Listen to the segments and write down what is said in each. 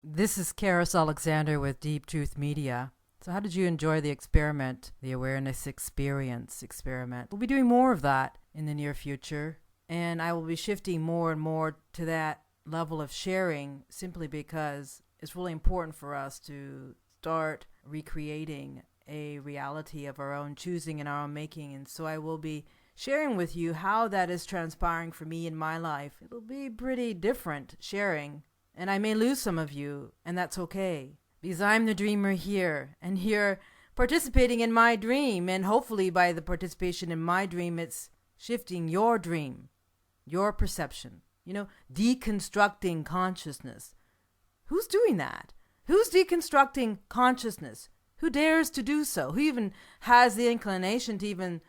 This is Karis Alexander with Deep Truth Media. So how did you enjoy the experiment, the awareness experience experiment? We'll be doing more of that in the near future, and I will be shifting more and more to that level of sharing simply because it's really important for us to start recreating a reality of our own choosing and our own making. And so I will be sharing with you how that is transpiring for me in my life. It'll be pretty different sharing, and I may lose some of you, and that's okay. Because I'm the dreamer here, and you're participating in my dream, and hopefully by the participation in my dream, it's shifting your dream, your perception. Deconstructing consciousness. Who's doing that? Who's deconstructing consciousness? Who dares to do so? Who even has the inclination to even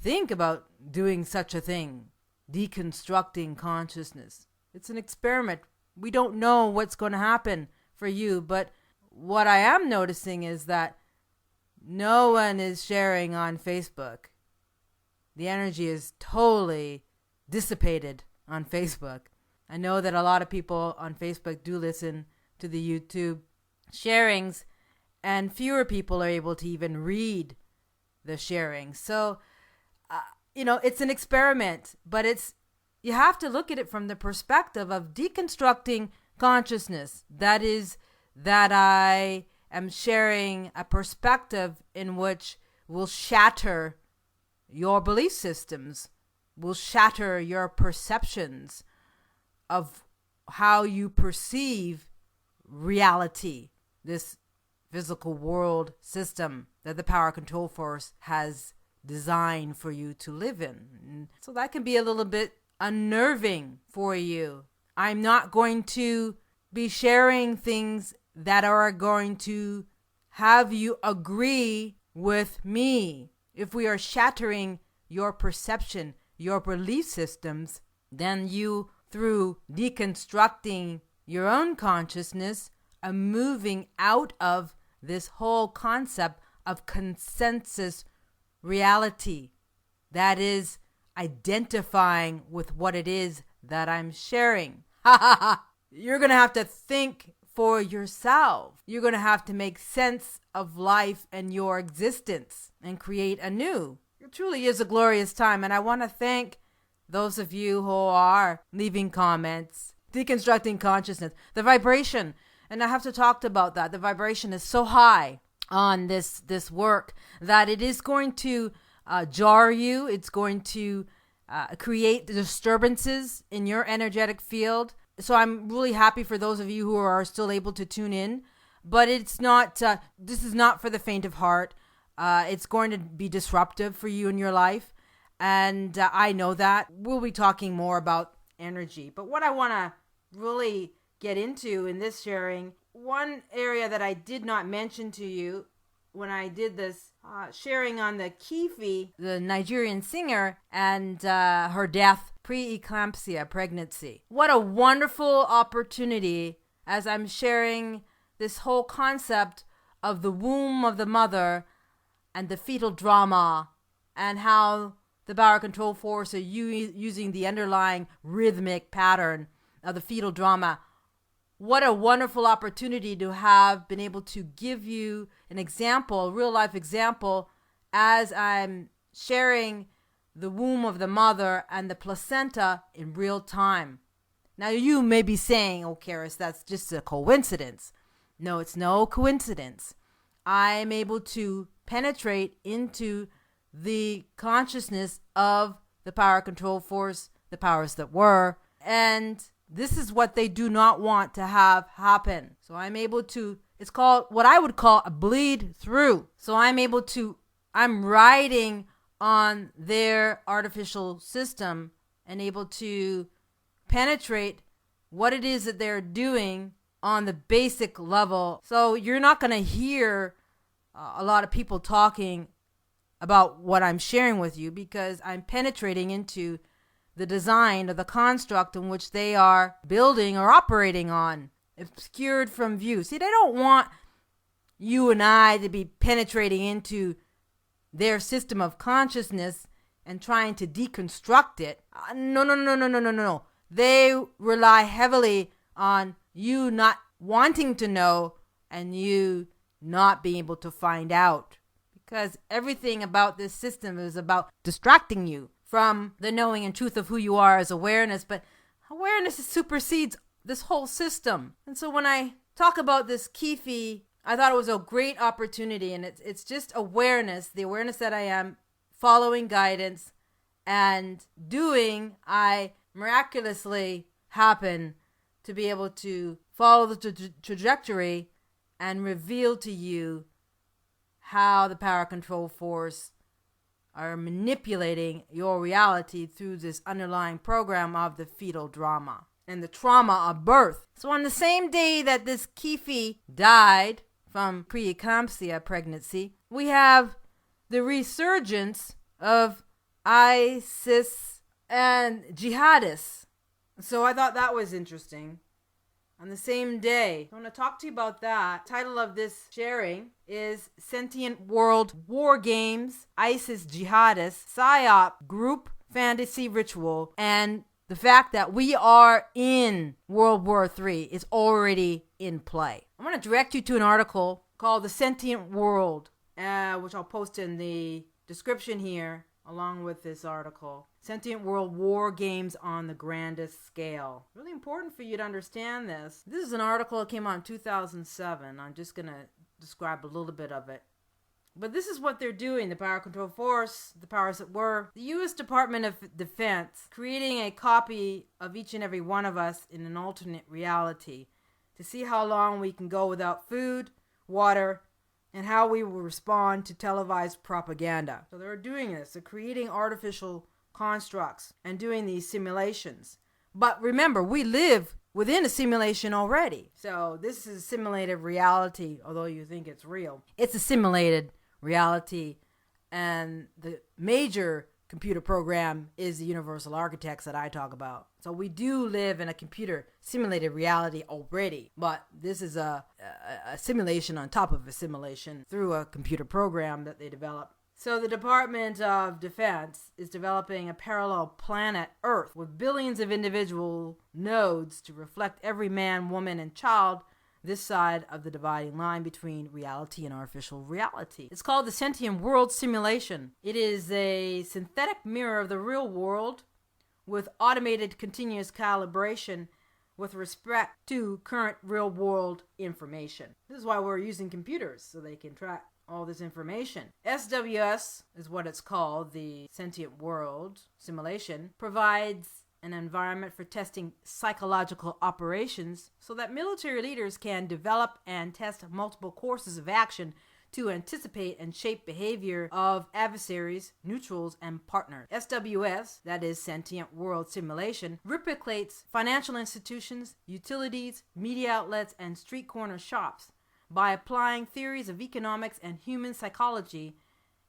think about doing such a thing? Deconstructing consciousness. It's an experiment. We don't know what's going to happen for you, but what I am noticing is that no one is sharing on Facebook. The energy is totally dissipated on Facebook. I know that a lot of people on Facebook do listen to the YouTube sharings, and fewer people are able to even read the sharing. So, it's an experiment, but you have to look at it from the perspective of deconstructing consciousness. That is, that I am sharing a perspective in which will shatter your belief systems, will shatter your perceptions of how you perceive reality, this physical world system that the power control force has designed for you to live in. So that can be a little bit unnerving for you. I'm not going to be sharing things that are going to have you agree with me. If we are shattering your perception, your belief systems, then you, through deconstructing your own consciousness, are moving out of this whole concept of consensus reality. That is identifying with what it is that I'm sharing. You're going to have to think for yourself. You're going to have to make sense of life and your existence and create anew. It truly is a glorious time, and I want to thank those of you who are leaving comments, deconstructing consciousness, the vibration. And I have to talk about that. The vibration is so high on this work that it is going to jar you. It's going to create disturbances in your energetic field. So I'm really happy for those of you who are still able to tune in. But it's not, this is not for the faint of heart. It's going to be disruptive for you in your life. And I know that. We'll be talking more about energy. But what I want to really get into in this sharing, one area that I did not mention to you when I did this sharing on the Kifi, the Nigerian singer, and her death, pre-eclampsia, pregnancy. What a wonderful opportunity as I'm sharing this whole concept of the womb of the mother and the fetal drama and how the power control force are using the underlying rhythmic pattern of the fetal drama. What a wonderful opportunity to have been able to give you an example, a real life example, as I'm sharing the womb of the mother and the placenta in real time. Now you may be saying, oh, Karis, that's just a coincidence. No, it's no coincidence. I'm able to penetrate into the consciousness of the power control force, the powers that were, and this is what they do not want to have happen. So I'm able to, it's called what I would call a bleed through. So I'm riding on their artificial system and able to penetrate what it is that they're doing on the basic level. So you're not going to hear a lot of people talking about what I'm sharing with you because I'm penetrating into the design of the construct in which they are building or operating on, obscured from view. See, they don't want you and I to be penetrating into their system of consciousness and trying to deconstruct it. No. They rely heavily on you not wanting to know and you not being able to find out. Because everything about this system is about distracting you from the knowing and truth of who you are as awareness. But awareness supersedes this whole system. And so when I talk about this Kefi, I thought it was a great opportunity. And it's just awareness, the awareness that I am following guidance and doing, I miraculously happen to be able to follow the trajectory and reveal to you how the power control force are manipulating your reality through this underlying program of the fetal drama and the trauma of birth. So on the same day that this Kefi died from preeclampsia pregnancy, we have the resurgence of ISIS and jihadists. So I thought that was interesting. On the same day, I want to talk to you about that. The title of this sharing is Sentient World War Games, ISIS Jihadist, PSYOP Group Fantasy Ritual, and the fact that we are in World War III is already in play. I want to direct you to an article called The Sentient World, which I'll post in the description here, along with this article. Sentient World War Games on the Grandest Scale. Really important for you to understand this. This is an article that came out in 2007. I'm just going to describe a little bit of it. But this is what they're doing, the Power Control Force, the powers that were. The U.S. Department of Defense creating a copy of each and every one of us in an alternate reality to see how long we can go without food, water, and how we will respond to televised propaganda. So they're doing this. They're creating artificial constructs and doing these simulations. But remember, we live within a simulation already. So this is a simulated reality, although you think it's real. It's a simulated reality, and the major computer program is the universal architects that I talk about. So we do live in a computer simulated reality already, but this is a simulation on top of a simulation through a computer program that they develop. So the Department of Defense is developing a parallel planet Earth with billions of individual nodes to reflect every man, woman, and child this side of the dividing line between reality and artificial reality. It's called the Sentient World Simulation. It is a synthetic mirror of the real world with automated continuous calibration with respect to current real world information. This is why we're using computers, so they can track all this information. SWS is what it's called, the Sentient World Simulation, provides an environment for testing psychological operations so that military leaders can develop and test multiple courses of action to anticipate and shape behavior of adversaries, neutrals, and partners. SWS, that is Sentient World Simulation, replicates financial institutions, utilities, media outlets, and street corner shops. By applying theories of economics and human psychology,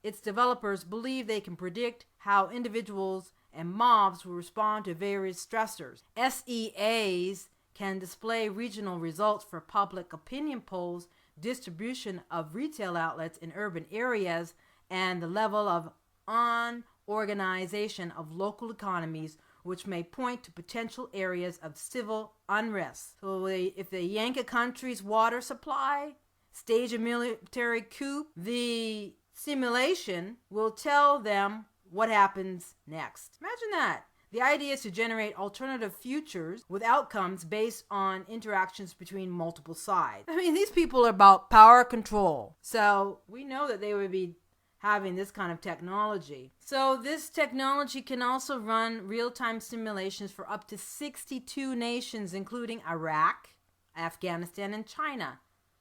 its developers believe they can predict how individuals and mobs will respond to various stressors. SEAs can display regional results for public opinion polls, distribution of retail outlets in urban areas, and the level of unorganization of local economies, which may point to potential areas of civil unrest. So if they yank a country's water supply, stage a military coup, the simulation will tell them what happens next. Imagine that. The idea is to generate alternative futures with outcomes based on interactions between multiple sides. I mean, these people are about power control. So we know that they would be having this kind of technology. So this technology can also run real-time simulations for up to 62 nations, including Iraq, Afghanistan, and China.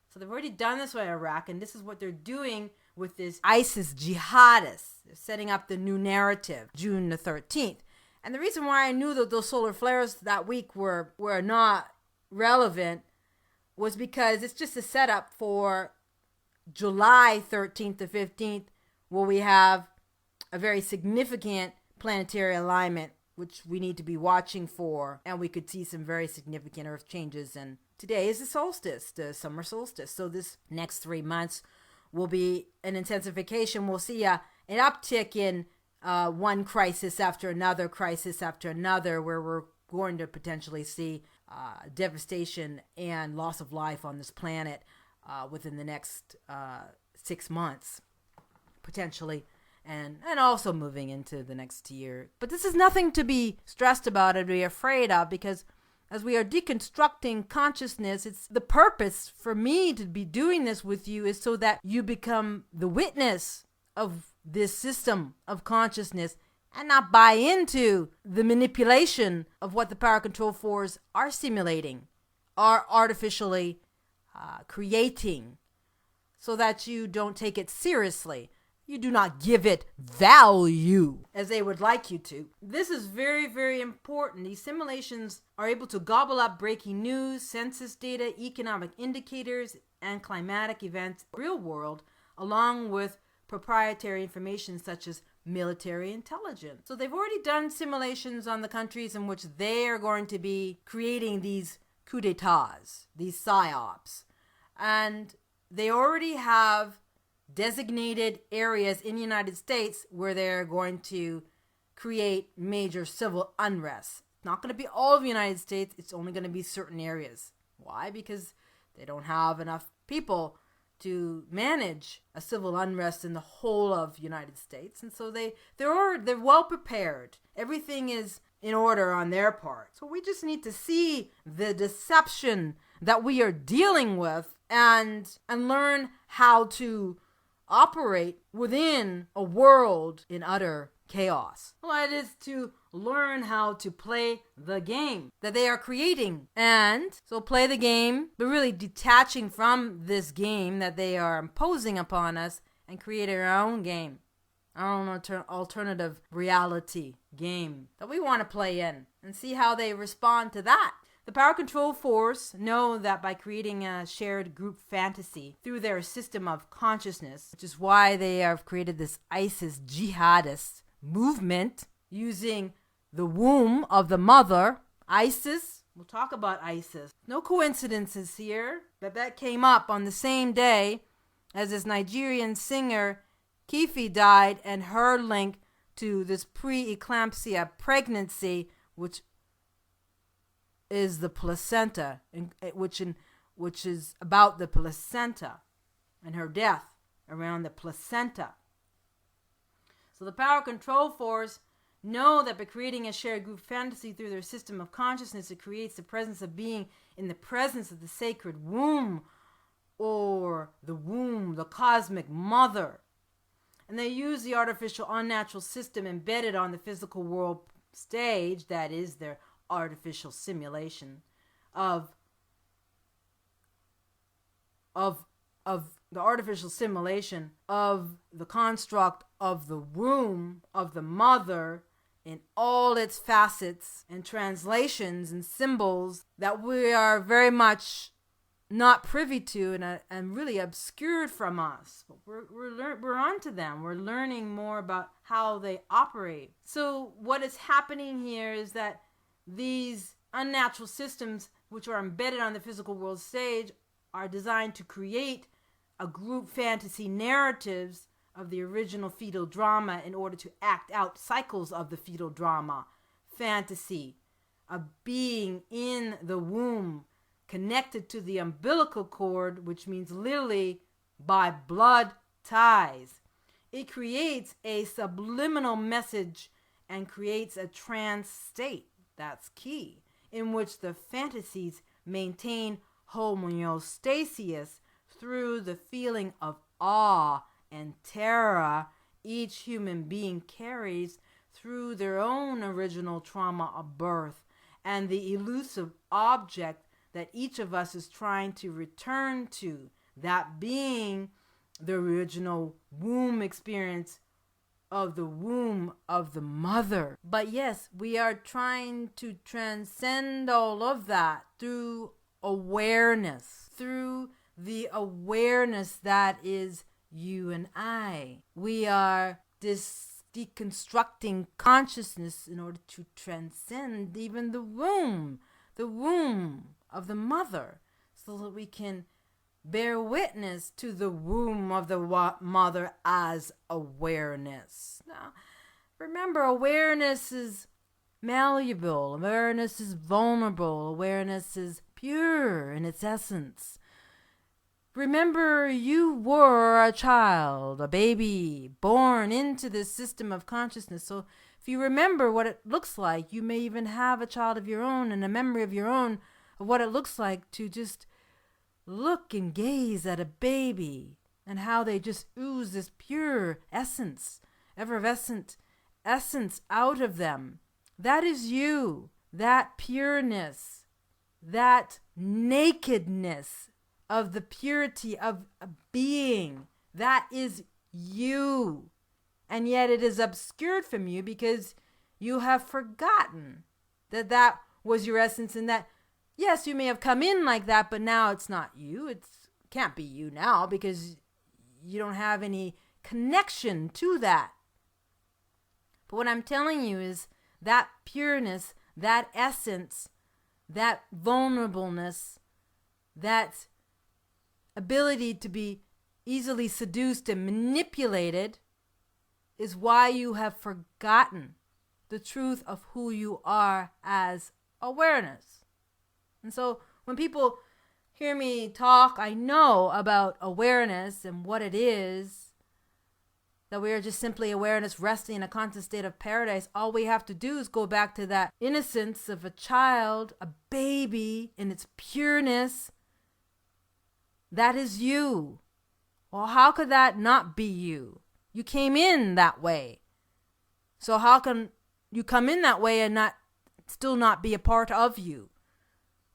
So they've already done this with Iraq, and this is what they're doing with this ISIS jihadists. They're setting up the new narrative, June the 13th. And the reason why I knew that those solar flares that week were not relevant was because it's just a setup for July 13th to 15th, where we have a very significant planetary alignment, which we need to be watching for, and we could see some very significant Earth changes. And today is the solstice, the summer solstice. So this next 3 months will be an intensification. We'll see an uptick in one crisis after another, where we're going to potentially see devastation and loss of life on this planet within the next 6 months, potentially, and also moving into the next year. But this is nothing to be stressed about or be afraid of, because as we are deconstructing consciousness, it's the purpose for me to be doing this with you is so that you become the witness of this system of consciousness and not buy into the manipulation of what the power control force are simulating, are artificially creating, so that you don't take it seriously. You do not give it value as they would like you to. This is very, very important. These simulations are able to gobble up breaking news, census data, economic indicators, and climatic events, real world, along with proprietary information such as military intelligence. So they've already done simulations on the countries in which they are going to be creating these coups d'etats, these PSYOPs. And they already have designated areas in the United States where they're going to create major civil unrest. It's not going to be all of the United States. It's only going to be certain areas. Why? Because they don't have enough people to manage a civil unrest in the whole of the United States. And so they're well prepared. Everything is in order on their part. So we just need to see the deception that we are dealing with and learn how to operate within a world in utter chaos. Well, it is to learn how to play the game that they are creating. And so play the game, but really detaching from this game that they are imposing upon us and create our own game, our own alternative reality game that we want to play in and see how they respond to that. The power control force know that by creating a shared group fantasy through their system of consciousness, which is why they have created this ISIS Jihadist movement using the womb of the mother. ISIS, we'll talk about ISIS. No coincidences here, but that came up on the same day as this Nigerian singer Kifi died, and her link to this pre-eclampsia pregnancy, which is the placenta, which is about the placenta and her death around the placenta. So the power control force know that by creating a shared group fantasy through their system of consciousness, it creates the presence of being in the presence of the sacred womb, or the womb, the cosmic mother. And they use the artificial unnatural system embedded on the physical world stage, that is their artificial simulation of the artificial simulation of the construct of the womb of the mother in all its facets and translations and symbols that we are very much not privy to and really obscured from us. But we're onto them. We're learning more about how they operate. So what is happening here is that these unnatural systems, which are embedded on the physical world stage, are designed to create a group fantasy narratives of the original fetal drama in order to act out cycles of the fetal drama fantasy of being in the womb, connected to the umbilical cord, which means literally by blood ties. It creates a subliminal message and creates a trance state. That's key, in which the fantasies maintain homeostasis through the feeling of awe and terror each human being carries through their own original trauma of birth and the elusive object that each of us is trying to return to, that being the original womb experience of the womb of the mother. But yes, we are trying to transcend all of that through awareness, through the awareness that is you and I. We are deconstructing consciousness in order to transcend even the womb of the mother, so that we can bear witness to the womb of the mother as awareness. Now, remember, awareness is malleable. Awareness is vulnerable. Awareness is pure in its essence. Remember, you were a child, a baby, born into this system of consciousness. So if you remember what it looks like, you may even have a child of your own and a memory of your own of what it looks like to just look and gaze at a baby and how they just ooze this pure essence, effervescent essence out of them. That is you, that pureness, that nakedness of the purity of a being. That is you. And yet it is obscured from you because you have forgotten that that was your essence, and that, yes, you may have come in like that, but now it's not you. It can't be you now because you don't have any connection to that. But what I'm telling you is that pureness, that essence, that vulnerableness, that ability to be easily seduced and manipulated is why you have forgotten the truth of who you are as awareness. And so when people hear me talk, I know about awareness and what it is, that we are just simply awareness resting in a constant state of paradise. All we have to do is go back to that innocence of a child, a baby, in its pureness. That is you. Well, how could that not be you? You came in that way. So how can you come in that way and still not be a part of you?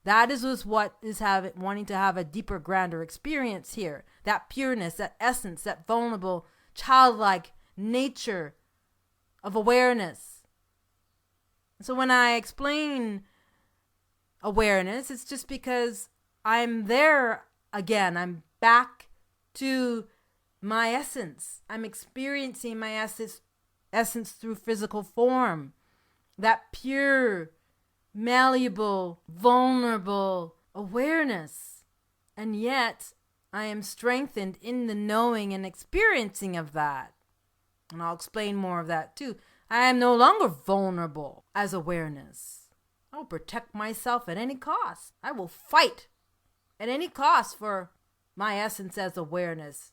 That is what is wanting to have a deeper, grander experience here. That pureness, that essence, that vulnerable, childlike nature of awareness. So when I explain awareness, it's just because I'm there again. I'm back to my essence. I'm experiencing my essence through physical form. That pure, malleable, vulnerable awareness. And yet, I am strengthened in the knowing and experiencing of that. And I'll explain more of that too. I am no longer vulnerable as awareness. I will protect myself at any cost. I will fight at any cost for my essence as awareness.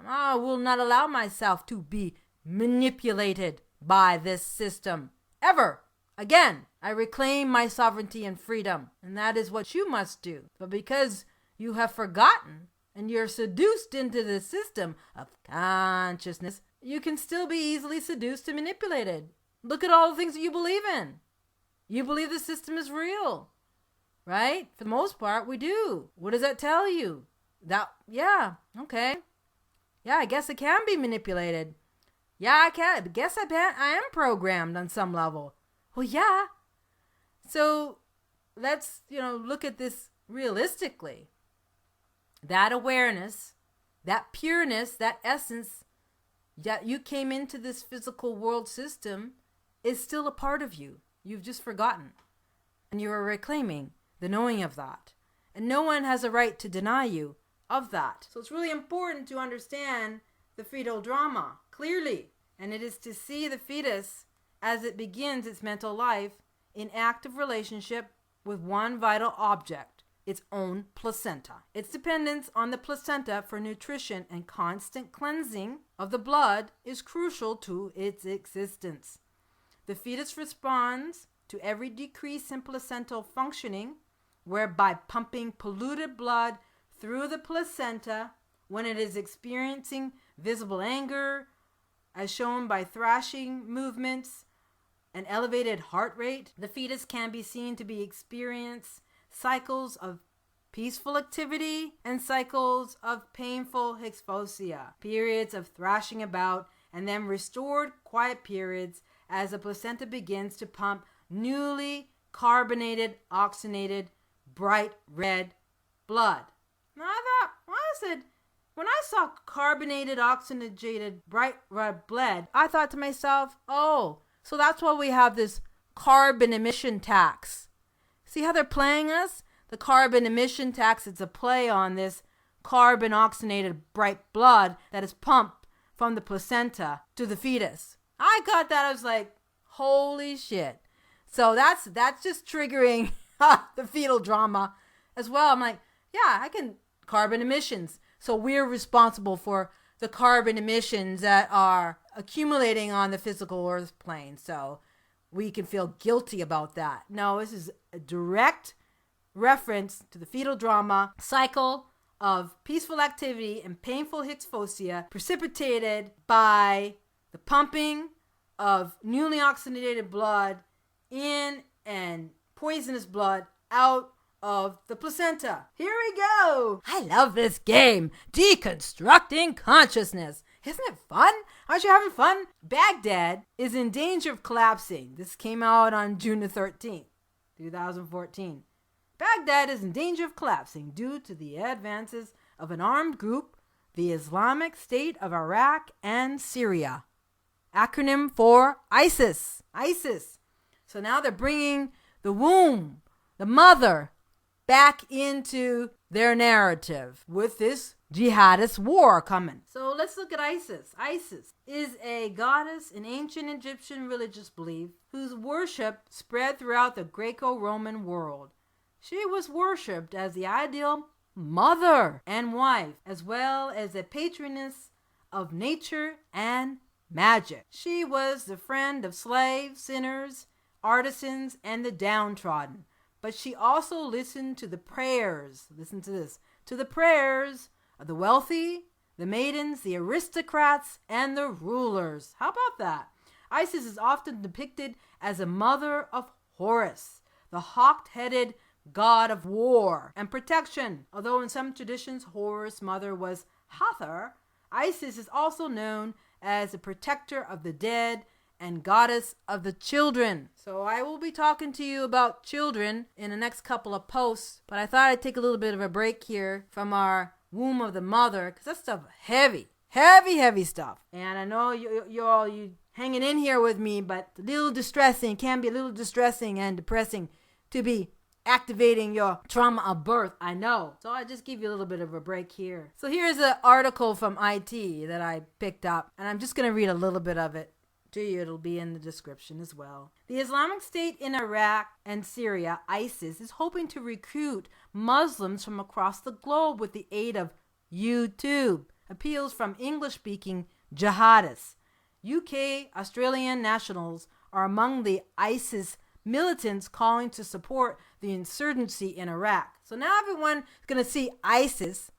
I will not allow myself to be manipulated by this system ever again. I reclaim my sovereignty and freedom, and that is what you must do. But because you have forgotten and you're seduced into the system of consciousness, you can still be easily seduced and manipulated. Look at all the things that you believe in. You believe the system is real, right? For the most part, we do. What does that tell you? Okay. Yeah, I guess it can be manipulated. Yeah, I can. I guess I am programmed on some level. Well, yeah. So let's, look at this realistically. That awareness, that pureness, that essence that you came into this physical world system is still a part of you. You've just forgotten. And you are reclaiming the knowing of that. And no one has a right to deny you of that. So it's really important to understand the fetal drama clearly. And it is to see the fetus as it begins its mental life in active relationship with one vital object, its own placenta. Its dependence on the placenta for nutrition and constant cleansing of the blood is crucial to its existence. The fetus responds to every decrease in placental functioning, whereby pumping polluted blood through the placenta when it is experiencing visible anger, as shown by thrashing movements and elevated heart rate. The fetus can be seen to be experience cycles of peaceful activity and cycles of painful hypoxia, periods of thrashing about, and then restored quiet periods as the placenta begins to pump newly carbonated, oxygenated, bright red blood. Now when I saw carbonated, oxygenated, bright red blood, I thought to myself, oh, so that's why we have this carbon emission tax. See how they're playing us? The carbon emission tax, it's a play on this carbon oxygenated bright blood that is pumped from the placenta to the fetus. I got that. I was like, holy shit. So that's just triggering the fetal drama as well. I'm like, yeah, I can carbon emissions. So we're responsible for the carbon emissions that are accumulating on the physical earth plane. So we can feel guilty about that. No, this is a direct reference to the fetal drama cycle of peaceful activity and painful hypophagia precipitated by the pumping of newly oxygenated blood in and poisonous blood out of the placenta. Here we go. I love this game, Deconstructing Consciousness. Isn't it fun? Aren't you having fun? Baghdad is in danger of collapsing. This came out on June the 13th, 2014. Baghdad is in danger of collapsing due to the advances of an armed group, the Islamic State of Iraq and Syria. Acronym for ISIS. ISIS. So now they're bringing the womb, the mother, back into their narrative with this jihadist war coming. So let's look at ISIS. ISIS is a goddess in ancient Egyptian religious belief whose worship spread throughout the Greco-Roman world. She was worshipped as the ideal mother and wife, as well as a patroness of nature and magic. She was the friend of slaves, sinners, artisans, and the downtrodden. But she also listened to the prayers, listen to this, to the prayers of the wealthy, the maidens, the aristocrats, and the rulers. How about that? Isis is often depicted as a mother of Horus, the hawk-headed god of war and protection. Although in some traditions Horus' mother was Hathor, Isis is also known as a protector of the dead and goddess of the children. So I will be talking to you about children in the next couple of posts, but I thought I'd take a little bit of a break here from our womb of the mother, because that stuff heavy stuff. And I know you hanging in here with me, but a little distressing, can be a little distressing and depressing to be activating your trauma of birth, I know. So I just give you a little bit of a break here. So here's an article from IT that I picked up, and I'm just going to read a little bit of it to you. It'll be in the description as well. The Islamic State in Iraq and Syria, ISIS, is hoping to recruit Muslims from across the globe with the aid of YouTube. Appeals from English-speaking jihadists. UK Australian nationals are among the ISIS militants calling to support the insurgency in Iraq. So now everyone's going to see ISIS,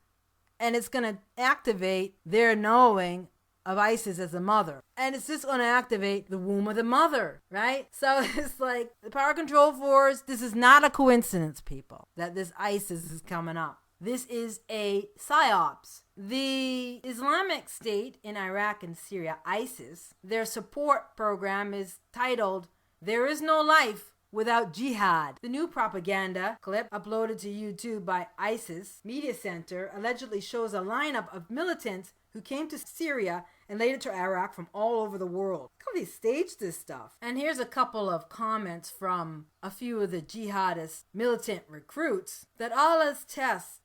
and it's going to activate their knowing of ISIS as a mother. And it's just going to activate the womb of the mother, right? So it's like the power control force, this is not a coincidence, people, that this ISIS is coming up. This is a PSYOPs. The Islamic State in Iraq and Syria, ISIS, their support program is titled "There is No Life Without Jihad." The new propaganda clip uploaded to YouTube by ISIS Media Center allegedly shows a lineup of militants who came to Syria and later to Iraq from all over the world. Look how they staged this stuff. And here's a couple of comments from a few of the jihadist militant recruits. That Allah's test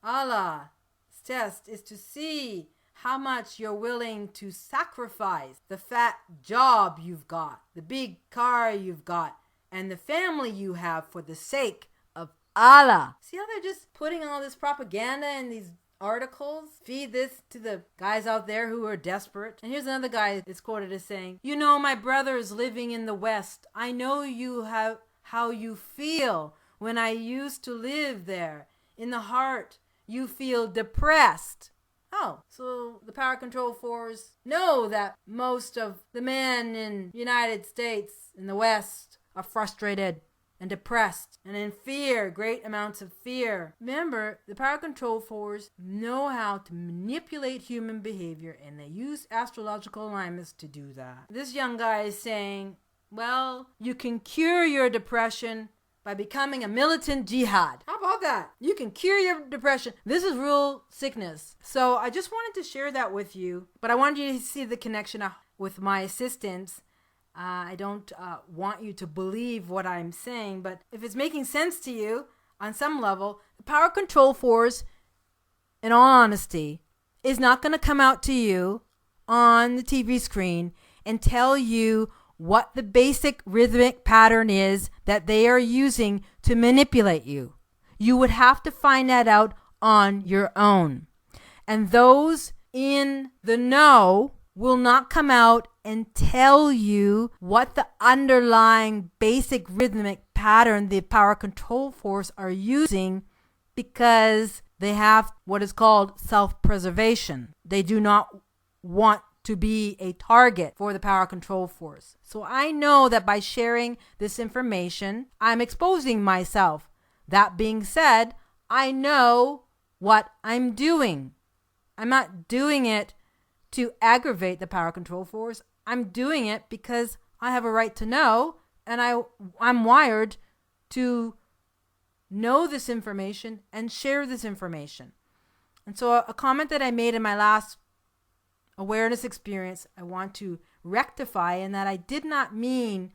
is to see how much you're willing to sacrifice the fat job you've got, the big car you've got, and the family you have for the sake of Allah. See how they're just putting all this propaganda in these articles? Feed this to the guys out there who are desperate. And here's another guy that's quoted as saying, "You know, my brother is living in the West. I know you have how you feel when I used to live there. In the heart, you feel depressed." Oh, so the power control force know that most of the men in the United States in the West are frustrated and depressed and in fear, great amounts of fear. Remember, the power control force know how to manipulate human behavior, and they use astrological alignments to do that. This young guy is saying, well, you can cure your depression by becoming a militant jihad. How about that? You can cure your depression. This is real sickness. So I just wanted to share that with you, but I wanted you to see the connection with my assistants. I don't want you to believe what I'm saying, but if it's making sense to you on some level, the power control force, in all honesty, is not going to come out to you on the TV screen and tell you what the basic rhythmic pattern is that they are using to manipulate you. You would have to find that out on your own. And those in the know will not come out and tell you what the underlying basic rhythmic pattern the power control force are using, because they have what is called self-preservation. They do not want to be a target for the power control force. So I know that by sharing this information, I'm exposing myself. That being said, I know what I'm doing. I'm not doing it to aggravate the power control force. I'm doing it because I have a right to know, and I'm wired to know this information and share this information. And so a comment that I made in my last awareness experience, I want to rectify, in that I did not mean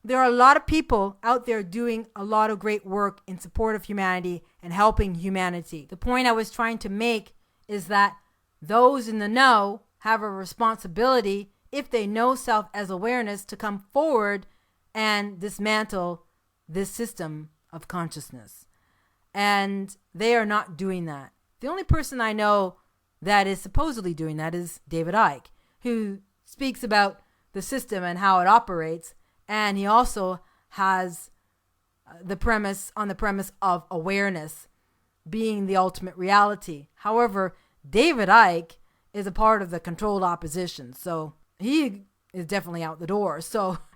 there are a lot of people out there doing a lot of great work in support of humanity and helping humanity. The point I was trying to make is that those in the know have a responsibility, if they know self as awareness, to come forward and dismantle this system of consciousness. And they are not doing that. The only person I know that is supposedly doing that is David Icke, who speaks about the system and how it operates. And he also has the premise of awareness being the ultimate reality. However, David Icke is a part of the controlled opposition, so he is definitely out the door.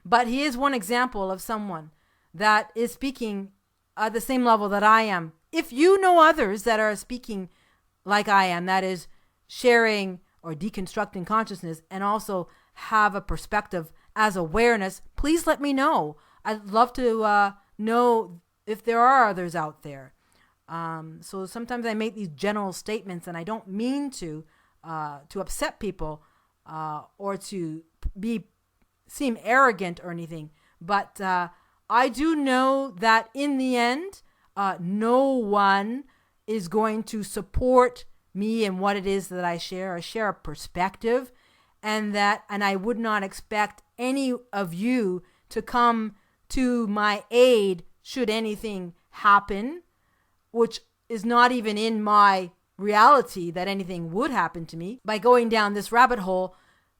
But he is one example of someone that is speaking at the same level that I am. If you know others that are speaking like I am, that is sharing or deconstructing consciousness, and also have a perspective as awareness, please let me know. I'd love to know if there are others out there. So sometimes I make these general statements, and I don't mean to upset people or to seem arrogant or anything. But I do know that in the end, no one is going to support me and what it is that I share. I share a perspective, and I would not expect any of you to come to my aid should anything happen, which is not even in my reality that anything would happen to me by going down this rabbit hole.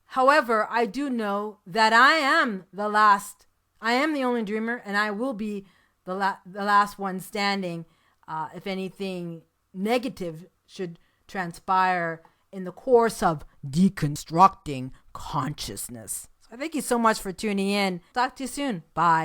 However, I do know that I am the only dreamer, and I will be the last one standing if anything negative should transpire in the course of deconstructing consciousness. So thank you so much for tuning in. Talk to you soon. Bye.